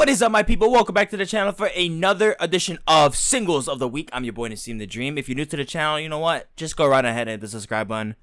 What is up, my people? Welcome back to the channel for another edition of Singles of the Week. I'm your boy Nassim the Dream. If you're new to the channel, you know what? Just go right ahead and hit the subscribe button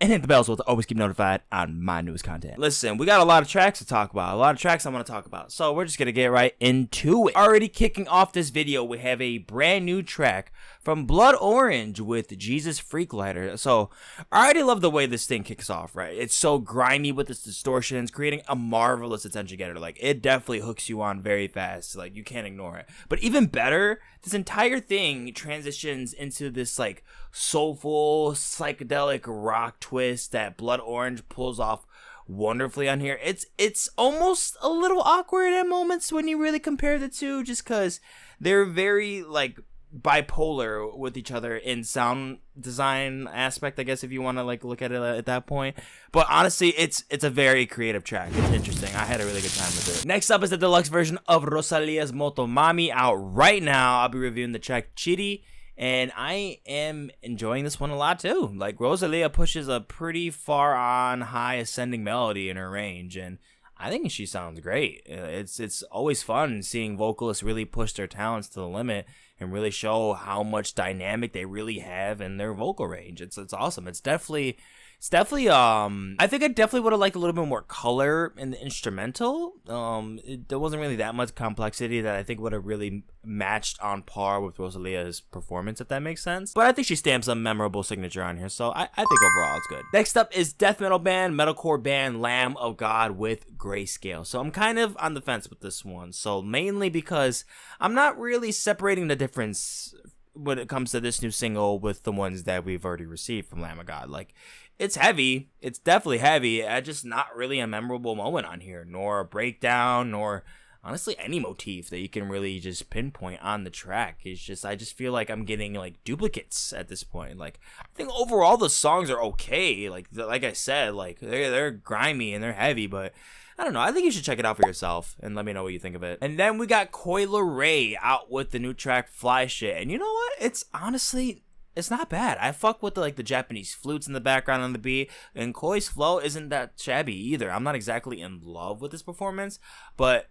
and hit the bell so to always keep notified on my newest content. Listen, we got a lot of tracks to talk about, a lot of tracks I want to talk about, so we're just gonna get right into it. Already kicking off this video, we have a brand new track from Blood Orange with Jesus Freak Lighter. So I already love the way this thing kicks off, right? It's so grimy with its distortions, creating a marvelous attention getter. Like, it definitely hooks you on very fast. Like, you can't ignore it. But even better, this entire thing transitions into this like soulful psychedelic rock twist that Blood Orange pulls off wonderfully on here. It's almost a little awkward at moments when you really compare the two, just because they're very like bipolar with each other in sound design aspect, I guess, if you want to like look at it at that point. But honestly, it's a very creative track. It's interesting. I had a really good time with it. Next up is the deluxe version of ROSALÍA's Motomami, out right now. I'll be reviewing the track CHIRI, and I am enjoying this one a lot too. Like, ROSALÍA pushes a pretty far on high ascending melody in her range, and I think she sounds great. It's always fun seeing vocalists really push their talents to the limit and really show how much dynamic they really have in their vocal range. It's awesome. It's definitely I think I definitely would have liked a little bit more color in the instrumental. There wasn't really that much complexity that I think would have really matched on par with ROSALÍA's performance, if that makes sense. But I think she stamps a memorable signature on here, so I think overall it's good. Next up is death metal band, metalcore band Lamb of God with Grayscale. So I'm kind of on the fence with this one. So mainly because I'm not really separating the difference when it comes to this new single with the ones that we've already received from Lamb of God. Like, it's heavy. It's definitely heavy. Just not really a memorable moment on here, nor a breakdown, nor honestly any motif that you can really just pinpoint on the track. It's just, I just feel like I'm getting like duplicates at this point. Like, I think overall the songs are okay. Like I said, like they're grimy and they're heavy, but I don't know. I think you should check it out for yourself and let me know what you think of it. And then we got Coi Leray out with the new track Fly Shit. And you know what? It's honestly, it's not bad. I fuck with the Japanese flutes in the background on the beat, and Koi's flow isn't that shabby either. I'm not exactly in love with this performance, but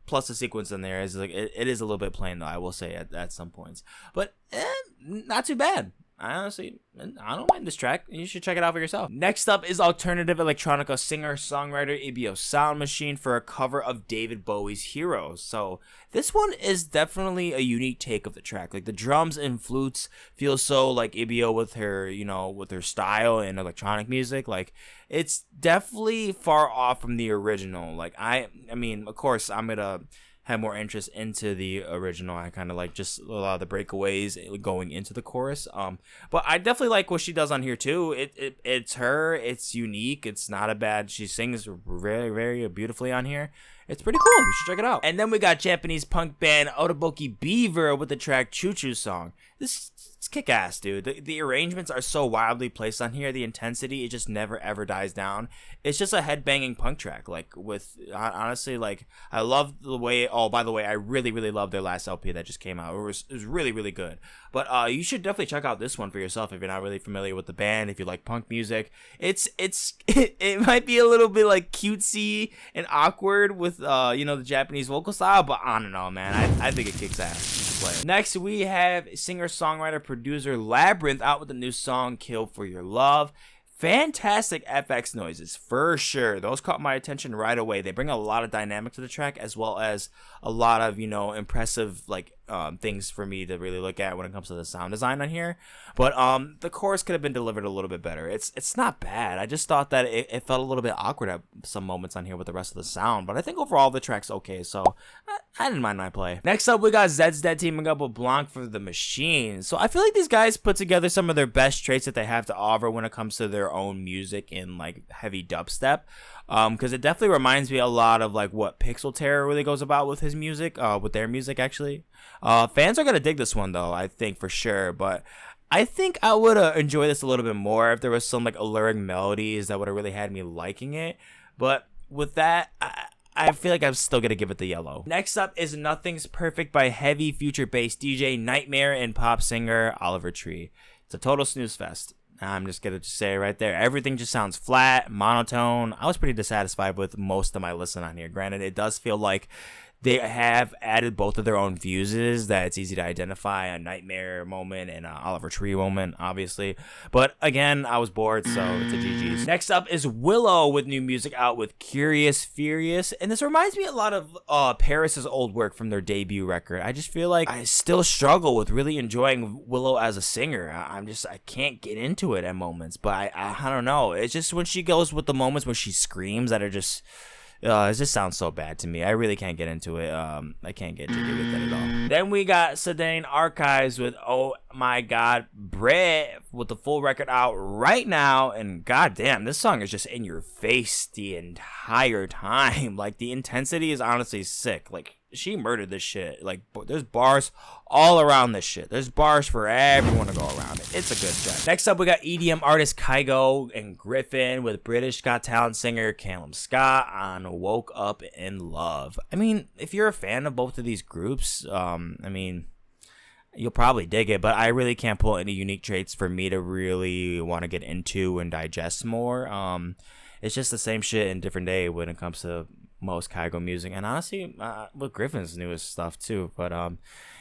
plus the sequence in there is like it is a little bit plain though, I will say at some points, but not too bad. I don't mind this track. You should check it out for yourself. Next up is alternative electronica singer-songwriter Ibibio Sound Machine for a cover of David Bowie's Heroes. So this one is definitely a unique take of the track. Like, the drums and flutes feel so like Ibibio with her, with her style and electronic music. Like, it's definitely far off from the original. Like, I mean, of course, I'm gonna have more interest into the original. I kind of like just a lot of the breakaways going into the chorus. But I definitely like what she does on here too. It's her. It's unique. It's not a bad. She sings very, very beautifully on here. It's pretty cool. You should check it out. And then we got Japanese punk band Otabuki Beaver with the track Choo Choo Song. It's kick-ass, dude. The arrangements are so wildly placed on here. The intensity, it just never ever dies down. It's just a headbanging punk track. Like, with honestly, like, I love the way. Oh, by the way, I really, really love their last LP that just came out. It was really, really good. But you should definitely check out this one for yourself if you're not really familiar with the band. If you like punk music, it might be a little bit like cutesy and awkward with the Japanese vocal style, but I don't know, man. I think it kicks ass. Next, we have singer-songwriter producer Labrinth out with a new song, Kill For Your Love. Fantastic FX noises, for sure. Those caught my attention right away. They bring a lot of dynamic to the track, as well as a lot of, impressive, things for me to really look at when it comes to the sound design on here. But the chorus could have been delivered a little bit better. It's not bad. I just thought that it felt a little bit awkward at some moments on here with the rest of the sound. But I think overall the track's okay, so I didn't mind my play. Next up, we got Zeds teaming up with Blanke for the Machine. So I feel like these guys put together some of their best traits that they have to offer when it comes to their own music in like heavy dubstep. Because it definitely reminds me a lot of like what Pixel Terror really goes about with his music, with their music actually. Fans are gonna dig this one though, I think, for sure. But I think I would enjoy this a little bit more if there was some like alluring melodies that would have really had me liking it. But with that, I feel like I'm still gonna give it the yellow. Next up is Nothing's Perfect by heavy future bass DJ Nightmare and pop singer Oliver Tree. It's a total snooze fest. I'm just gonna say it right there. Everything just sounds flat, monotone. I was pretty dissatisfied with most of my listen on here. Granted, it does feel like They have added both of their own fuses that it's easy to identify, a Nightmare moment and a Oliver Tree moment, obviously. But again, I was bored, so it's a GG's. Next up is Willow with new music out with Curious Furious. And this reminds me a lot of Paris's old work from their debut record. I just feel like I still struggle with really enjoying Willow as a singer. I can't get into it at moments, but I don't know. It's just when she goes with the moments when she screams that are just... it just sounds so bad to me. I really can't get into it. I can't get jiggy with it at all. Then we got Sedan Archives with Oh My God, BRITT with the full record out right now. And goddamn, this song is just in your face the entire time. Like, the intensity is honestly sick. Like, she murdered this shit. Like, there's bars all around this shit. There's bars for everyone to go around it. It's a good track. Next up, we got EDM artist Kygo and Griffin with British Got Talent singer Callum Scott on Woke Up in Love. I mean, if you're a fan of both of these groups, I mean, you'll probably dig it, but I really can't pull any unique traits for me to really want to get into and digest more. It's just the same shit in different day when it comes to most Kygo music, and honestly with Griffin's newest stuff too. But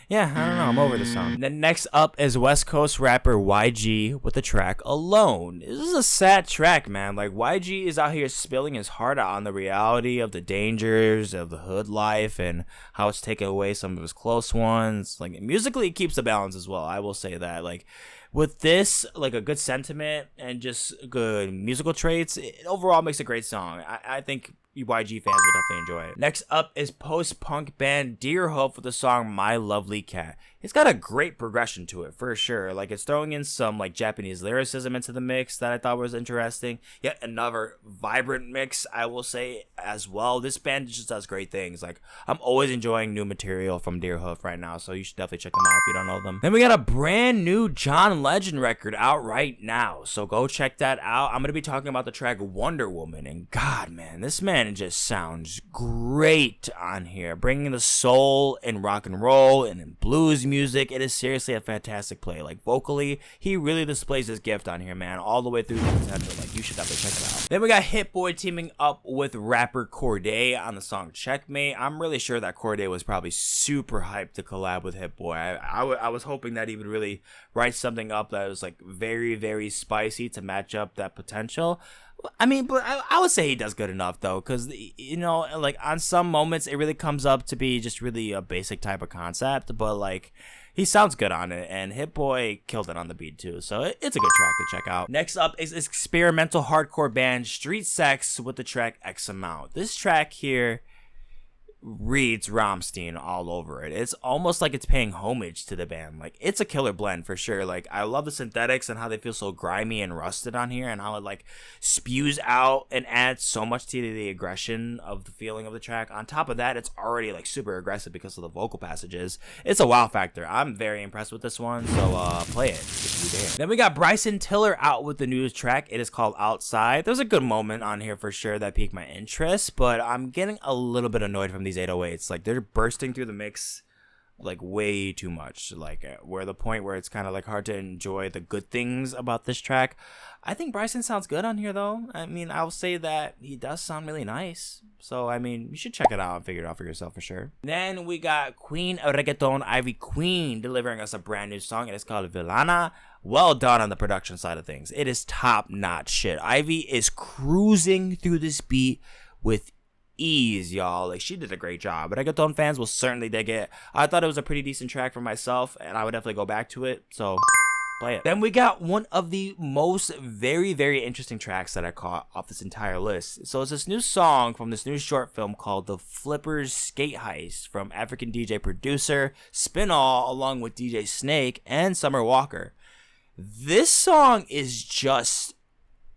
yeah, I don't know, I'm over the song. Then next up is West Coast rapper YG with the track Alone. This is a sad track, man. Like, YG is out here spilling his heart out on the reality of the dangers of the hood life and how it's taken away some of his close ones. Like, musically, it keeps the balance as well, I will say that. Like, with this, like, a good sentiment and just good musical traits, it overall makes a great song. I think YG fans will definitely enjoy it. Next up is post-punk band Deerhoof with the song My Lovely Cat. It's got a great progression to it, for sure. Like, it's throwing in some, like, Japanese lyricism into the mix that I thought was interesting. Yet another vibrant mix, I will say, as well. This band just does great things. Like, I'm always enjoying new material from Deerhoof right now, so you should definitely check them out if you don't know them. Then we got a brand new John Legend record out right now, so go check that out. I'm going to be talking about the track Wonder Woman, and God, man, this man just sounds great on here, bringing the soul and rock and roll and in blues music. It is seriously a fantastic play. Like, vocally, he really displays his gift on here, man, all the way through the potential. Like, you should definitely check it out. Then we got Hit Boy teaming up with rapper Cordae on the song Checkmate. I'm really sure that Cordae was probably super hyped to collab with Hit Boy. I was hoping that he would really write something up that was, like, very, very spicy to match up that potential. I mean, but I would say he does good enough, though, because, you know, like, on some moments, it really comes up to be just really a basic type of concept, but, like, he sounds good on it, and Hit Boy killed it on the beat, too, so it's a good track to check out. Next up is experimental hardcore band Street Sects with the track X Amount. This track here reads Rammstein all over it. It's almost like it's paying homage to the band. Like, it's a killer blend for sure. Like, I love the synthetics and how they feel so grimy and rusted on here, and how it, like, spews out and adds so much to the aggression of the feeling of the track. On top of that, it's already, like, super aggressive because of the vocal passages. It's a wow factor. I'm very impressed with this one, so play it if you dare. Then we got Bryson Tiller out with the new track. It is called Outside. There's a good moment on here for sure that piqued my interest, but I'm getting a little bit annoyed from these 808s. Like, they're bursting through the mix like way too much, like where the point where it's kind of like hard to enjoy the good things about this track. I think Bryson sounds good on here, though. I mean, I'll say that he does sound really nice, so I mean, you should check it out and figure it out for yourself for sure. Then we got Queen of Reggaeton Ivy Queen delivering us a brand new song, and it's called Villana. Well done on the production side of things. It is top notch shit. Ivy is cruising through this beat with ease, y'all. Like, she did a great job. Reggaeton fans will certainly dig it. I thought it was a pretty decent track for myself, and I would definitely go back to it, so play it. Then we got one of the most very, very interesting tracks that I caught off this entire list. So it's this new song from this new short film called The Flippers Skate Heist from African DJ producer SPINALL along with DJ Snake and Summer Walker. This song is just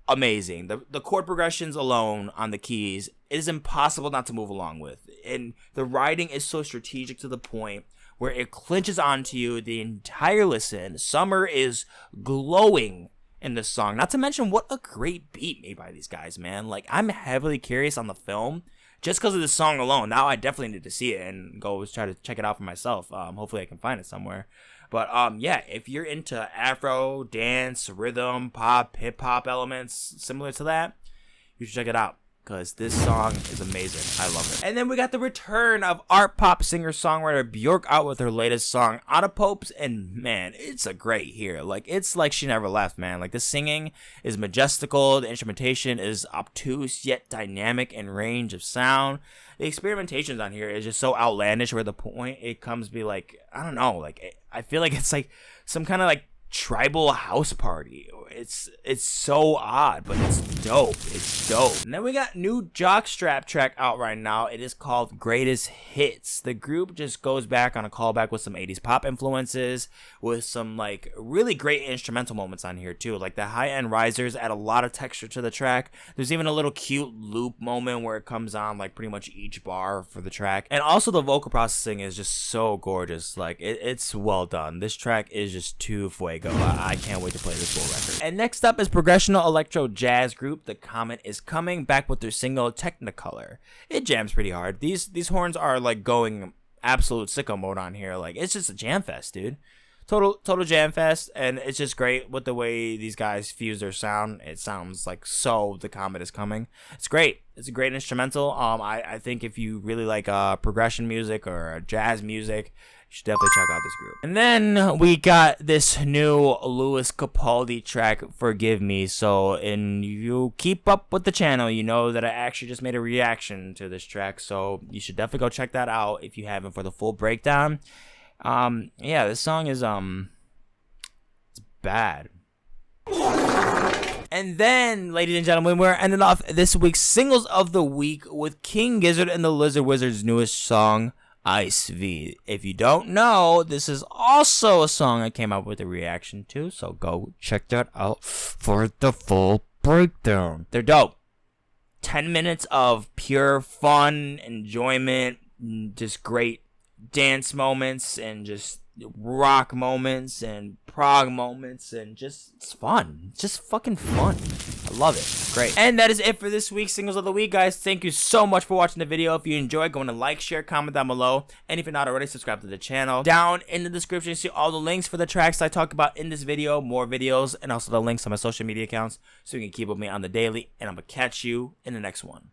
amazing. The chord progressions alone on the keys, it is impossible not to move along with. And the writing is so strategic to the point where it clinches onto you the entire listen. Summer is glowing in this song. Not to mention what a great beat made by these guys, man. Like, I'm heavily curious on the film just because of this song alone. Now I definitely need to see it and go try to check it out for myself. Hopefully I can find it somewhere. But yeah, if you're into Afro, dance, rhythm, pop, hip-hop elements similar to that, you should check it out. because this song is amazing. I love it. And then we got the return of art pop singer-songwriter Björk out with her latest song, Atopos, and man, it's a great here. Like, it's like she never left, man. Like, the singing is majestical, the instrumentation is obtuse yet dynamic in range of sound. The experimentations on here is just so outlandish, where the point it comes to be like, I don't know, like, I feel like it's like some kind of like tribal house party. It's so odd, but it's dope. It's dope. And then we got new Jockstrap track out right now. It is called Greatest Hits. The group just goes back on a callback with some 80s pop influences, with some like really great instrumental moments on here too. Like the high-end risers add a lot of texture to the track. There's even a little cute loop moment where it comes on like pretty much each bar for the track. And also the vocal processing is just so gorgeous. Like it's well done. This track is just too fuego. I can't wait to play this full record. And next up is progressional electro jazz group The Comet is coming back with their single Technicolor. It jams pretty hard. These horns are like going absolute sicko mode on here. Like, it's just a jam fest, dude. Total jam fest, and it's just great with the way these guys fuse their sound. It sounds like so The Comet is coming. It's great. It's a great instrumental. I think if you really like progression music or jazz music, you should definitely check out this group. And then we got this new Louis Capaldi track, Forgive Me. So, and you keep up with the channel, you know that I actually just made a reaction to this track. So you should definitely go check that out if you haven't for the full breakdown. Yeah, this song is it's bad. And then, ladies and gentlemen, we're ending off this week's singles of the week with King Gizzard and the Lizard Wizard's newest song, Ice V. If you don't know, this is also a song I came up with a reaction to, so go check that out for the full breakdown. They're dope. 10 minutes of pure fun, enjoyment, just great dance moments, and just rock moments, and prog moments, and just, it's fun. It's just fucking fun. I love it. Great. And that is it for this week's Singles of the Week, guys. Thank you so much for watching the video. If you enjoyed, go on and like, share, comment down below. And if you're not already, subscribe to the channel. Down in the description, you see all the links for the tracks I talked about in this video, more videos, and also the links to my social media accounts, so you can keep with me on the daily. And I'm going to catch you in the next one.